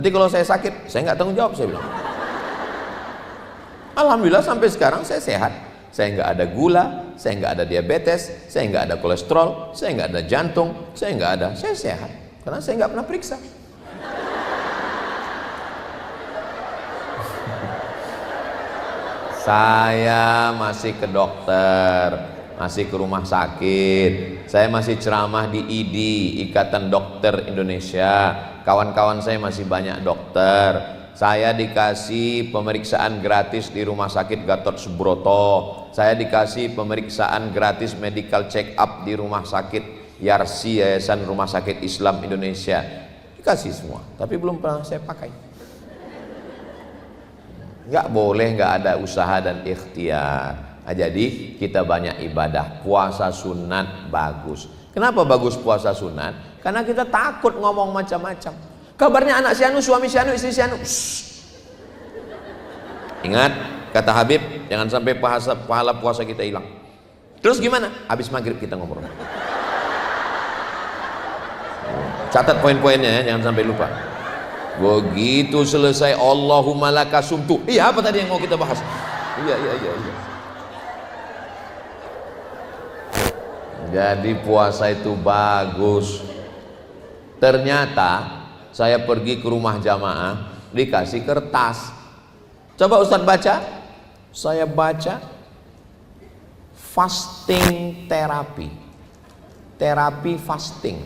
Nanti kalau saya sakit, saya nggak tanggung jawab, saya bilang. Alhamdulillah sampai sekarang saya sehat. Saya nggak ada gula, saya nggak ada diabetes, saya nggak ada kolesterol, saya nggak ada jantung, saya nggak ada, saya sehat. Karena saya nggak pernah periksa. Saya masih ke dokter, masih ke rumah sakit, saya masih ceramah di IDI, Ikatan Dokter Indonesia. Kawan-kawan saya masih banyak dokter. Saya dikasih pemeriksaan gratis di rumah sakit Gatot Subroto. Saya dikasih pemeriksaan gratis medical check up di rumah sakit Yarsi, Yayasan Rumah Sakit Islam Indonesia. Dikasih semua, tapi belum pernah saya pakai. Nggak boleh nggak ada usaha dan ikhtiar. Nah, jadi kita banyak ibadah. Puasa sunat bagus. Kenapa bagus puasa sunat? Karena kita takut ngomong macam-macam. Kabarnya anak si anu, suami si anu, istri si anu. Ingat kata Habib, jangan sampai pahala puasa kita hilang. Terus gimana? Habis maghrib kita ngobrol. Catat poin-poinnya ya, jangan sampai lupa. Begitu selesai Allahumma laka sumtu. Iya, apa tadi yang mau kita bahas? Iya. Jadi puasa itu bagus. Ternyata saya pergi ke rumah jamaah, dikasih kertas. Coba Ustadz baca. Saya baca fasting terapi. Terapi fasting.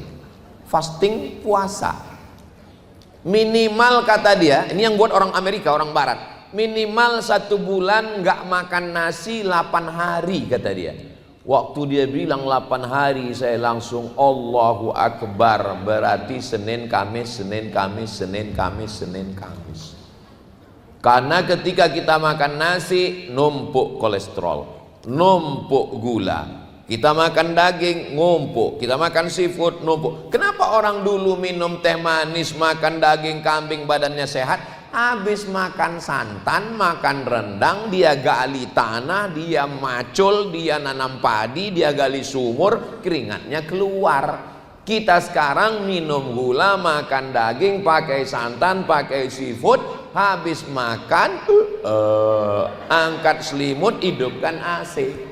Fasting puasa. Minimal kata dia, ini yang buat orang Amerika, orang Barat. Minimal 1 bulan nggak makan nasi 8 hari kata dia. Waktu dia bilang 8 hari, saya langsung Allahu Akbar. Berarti Senin, Kamis, Senin, Kamis, Senin, Kamis, Senin, Kamis. Karena ketika kita makan nasi, numpuk kolesterol, numpuk gula. Kita makan daging, numpuk. Kita makan seafood, numpuk. Kenapa orang dulu minum teh manis, makan daging kambing, badannya sehat? Habis makan santan, makan rendang, dia gali tanah, dia macul, dia nanam padi, dia gali sumur, keringatnya keluar. Kita sekarang minum gula, makan daging, pakai santan, pakai seafood, habis makan, angkat selimut, hidupkan AC.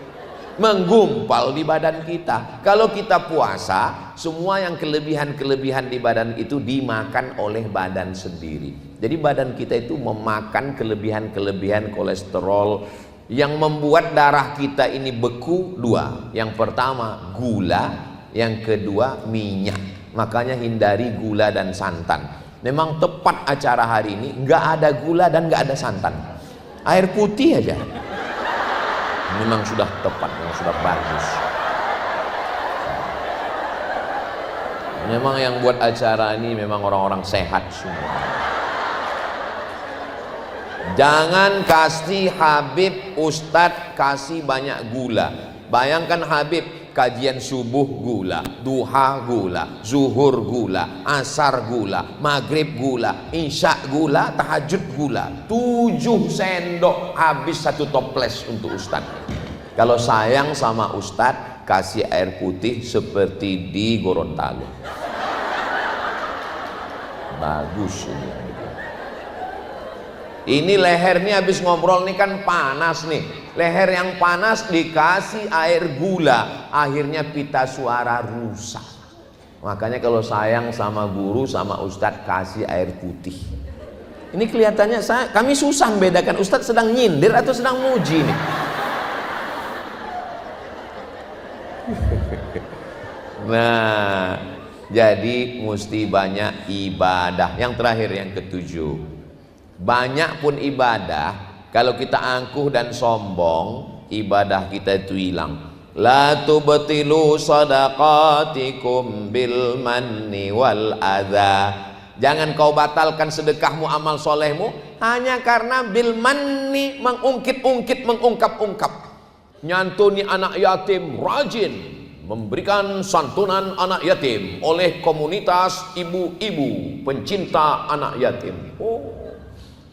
Menggumpal di badan kita. Kalau kita puasa, semua yang kelebihan-kelebihan di badan itu dimakan oleh badan sendiri. Jadi badan kita itu memakan kelebihan-kelebihan kolesterol yang membuat darah kita ini beku. 2. Yang pertama gula, yang kedua minyak. Makanya hindari gula dan santan. Memang tepat acara hari ini, nggak ada gula dan nggak ada santan. Air putih aja. Memang sudah tepat, memang sudah bagus. Memang yang buat acara ini memang orang-orang sehat semua. Jangan kasih Habib Ustadz kasih banyak gula. Bayangkan Habib kajian subuh gula, duha gula, zuhur gula, asar gula, maghrib gula, isya gula, tahajud gula. 7 sendok habis 1 toples untuk Ustadz. Kalau sayang sama Ustadz, kasih air putih seperti di Gorontalo. Bagus ini. Ini leher nih habis ngobrol nih kan panas nih. Leher yang panas dikasih air gula, akhirnya pita suara rusak. Makanya kalau sayang sama guru sama Ustadz, kasih air putih. Ini kelihatannya kami susah membedakan Ustadz sedang nyindir atau sedang muji nih. Nah, jadi mesti banyak ibadah. Yang terakhir, yang ke-7, banyak pun ibadah, kalau kita angkuh dan sombong, ibadah kita itu hilang. La tubtilu sadaqatikum bil manni wal adha. Jangan kau batalkan sedekahmu, amal solehmu hanya karena bil manni, mengungkit-ungkit, mengungkap-ungkap. Nyantuni anak yatim, rajin memberikan santunan anak yatim oleh komunitas ibu-ibu pencinta anak yatim.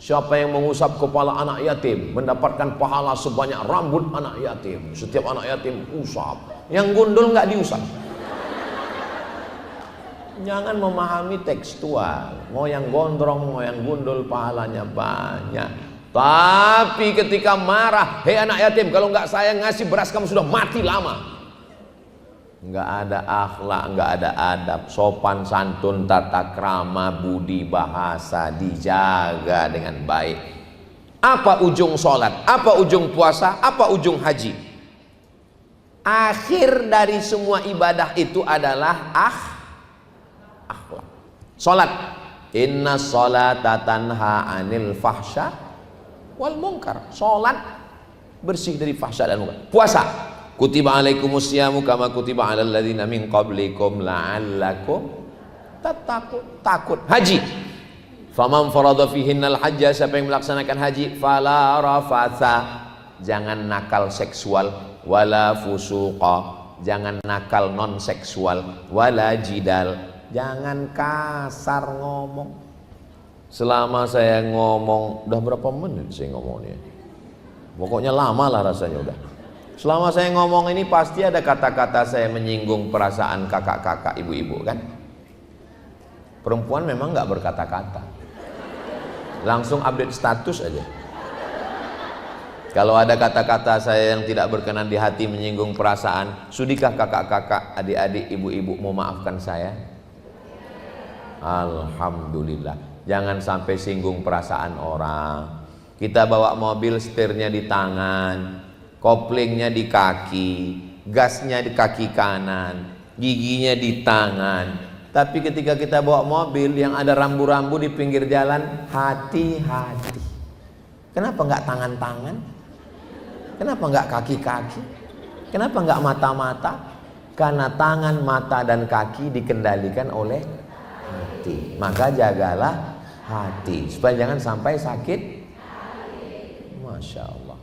Siapa yang mengusap kepala anak yatim mendapatkan pahala sebanyak rambut anak yatim. Setiap anak yatim usap. Yang gundul nggak diusap. Jangan memahami tekstual. Mau yang gondrong, mau yang gundul, pahalanya banyak. Tapi ketika marah, hei anak yatim, kalau nggak saya ngasih beras kamu sudah mati lama. Nggak ada akhlak, nggak ada adab, sopan santun, tata krama, budi bahasa dijaga dengan baik. Apa ujung sholat? Apa ujung puasa? Apa ujung haji? Akhir dari semua ibadah itu adalah akhlak. Sholat, inna sholata tanha anil fahsya wal munkar. Sholat bersih dari fahsya dan munkar. Puasa, kutiba alaikumusyamu kama kutiba alal ladzina min qablikum la'allakum tattaqun. Takut. Haji, faman farada fihinnal hajja, siapa yang melaksanakan haji, fala rafatha, jangan nakal seksual, wala fusuqa, jangan nakal non seksual, wala jidal, jangan kasar ngomong. Selama saya ngomong, udah berapa menit saya ngomongnya? Pokoknya lama lah rasanya udah. Selama saya ngomong ini pasti ada kata-kata saya menyinggung perasaan kakak-kakak, ibu-ibu kan? Perempuan memang nggak berkata-kata, langsung update status aja. Kalau ada kata-kata saya yang tidak berkenan di hati, menyinggung perasaan, sudikah kakak-kakak, adik-adik, ibu-ibu mau maafkan saya? Alhamdulillah. Jangan sampai singgung perasaan orang. Kita bawa mobil, setirnya di tangan, koplingnya di kaki, gasnya di kaki kanan, giginya di tangan. Tapi ketika kita bawa mobil yang ada rambu-rambu di pinggir jalan, hati-hati. Kenapa nggak tangan-tangan? Kenapa nggak kaki-kaki? Kenapa nggak mata-mata? Karena tangan, mata, dan kaki dikendalikan oleh hati. Maka jagalah hati supaya jangan sampai sakit. Masya Allah.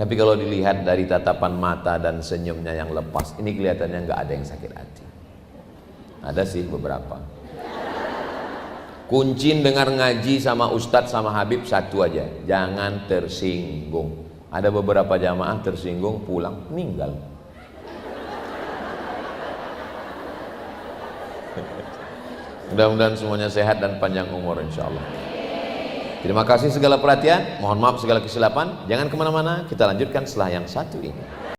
Tapi kalau dilihat dari tatapan mata dan senyumnya yang lepas, ini kelihatannya nggak ada yang sakit hati. Ada sih beberapa. Kunci dengar ngaji sama ustadz sama habib satu aja, jangan tersinggung. Ada beberapa jamaah tersinggung pulang meninggal. Mudah-mudahan semuanya sehat dan panjang umur insya Allah. Terima kasih segala perhatian, mohon maaf segala kesilapan. Jangan kemana-mana, kita lanjutkan setelah yang satu ini.